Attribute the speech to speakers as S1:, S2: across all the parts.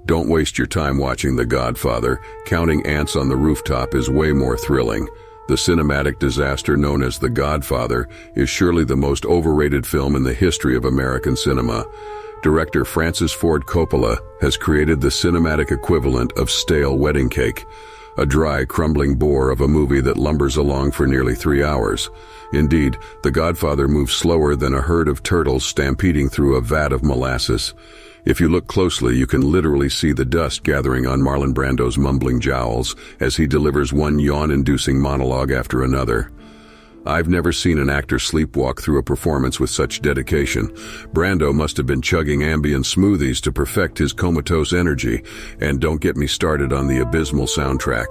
S1: Don't waste your time watching The Godfather. Counting ants on the rooftop is way more thrilling. The cinematic disaster known as The Godfather is surely the most overrated film in the history of American cinema. Director Francis Ford Coppola has created the cinematic equivalent of stale wedding cake, a dry, crumbling bore of a movie that lumbers along for nearly 3 hours. Indeed, The Godfather moves slower than a herd of turtles stampeding through a vat of molasses. If you look closely, you can literally see the dust gathering on Marlon Brando's mumbling jowls as he delivers one yawn-inducing monologue after another. I've never seen an actor sleepwalk through a performance with such dedication. Brando must have been chugging Ambien smoothies to perfect his comatose energy. And don't get me started on the abysmal soundtrack.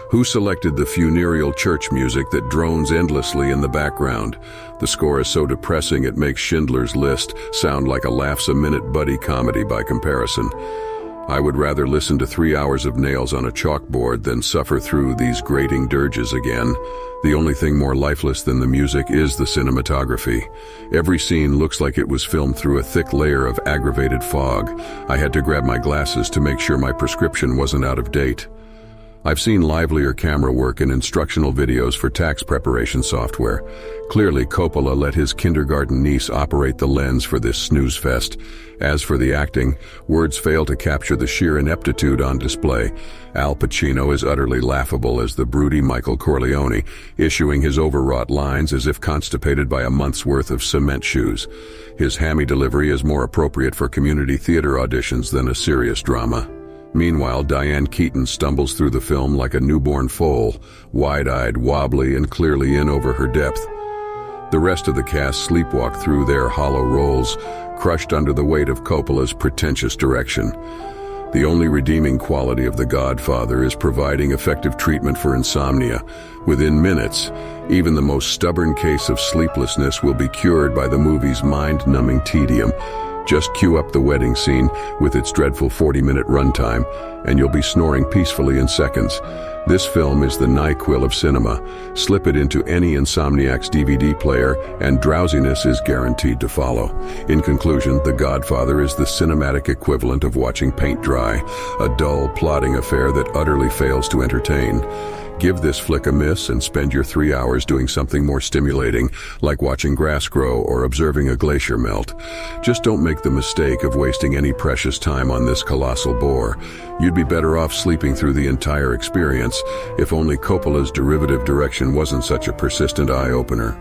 S1: Who selected the funereal church music that drones endlessly in the background? The score is so depressing it makes Schindler's List sound like a laughs-a-minute buddy comedy by comparison. I would rather listen to 3 hours of nails on a chalkboard than suffer through these grating dirges again. The only thing more lifeless than the music is the cinematography. Every scene looks like it was filmed through a thick layer of aggravated fog. I had to grab my glasses to make sure my prescription wasn't out of date. I've seen livelier camera work and instructional videos for tax preparation software. Clearly, Coppola let his kindergarten niece operate the lens for this snooze fest. As for the acting, words fail to capture the sheer ineptitude on display. Al Pacino is utterly laughable as the broody Michael Corleone, issuing his overwrought lines as if constipated by a month's worth of cement shoes. His hammy delivery is more appropriate for community theater auditions than a serious drama. Meanwhile, Diane Keaton stumbles through the film like a newborn foal, wide-eyed, wobbly, and clearly in over her depth. The rest of the cast sleepwalk through their hollow roles, crushed under the weight of Coppola's pretentious direction. The only redeeming quality of The Godfather is providing effective treatment for insomnia. Within minutes, even the most stubborn case of sleeplessness will be cured by the movie's mind-numbing tedium. Just cue up the wedding scene with its dreadful 40-minute runtime, and you'll be snoring peacefully in seconds. This film is the NyQuil of cinema. Slip it into any Insomniac's DVD player, and drowsiness is guaranteed to follow. In conclusion, The Godfather is the cinematic equivalent of watching paint dry, a dull, plodding affair that utterly fails to entertain. Give this flick a miss and spend your 3 hours doing something more stimulating, like watching grass grow or observing a glacier melt. Just don't make the mistake of wasting any precious time on this colossal bore. You'd be better off sleeping through the entire experience, if only Coppola's derivative direction wasn't such a persistent eye-opener.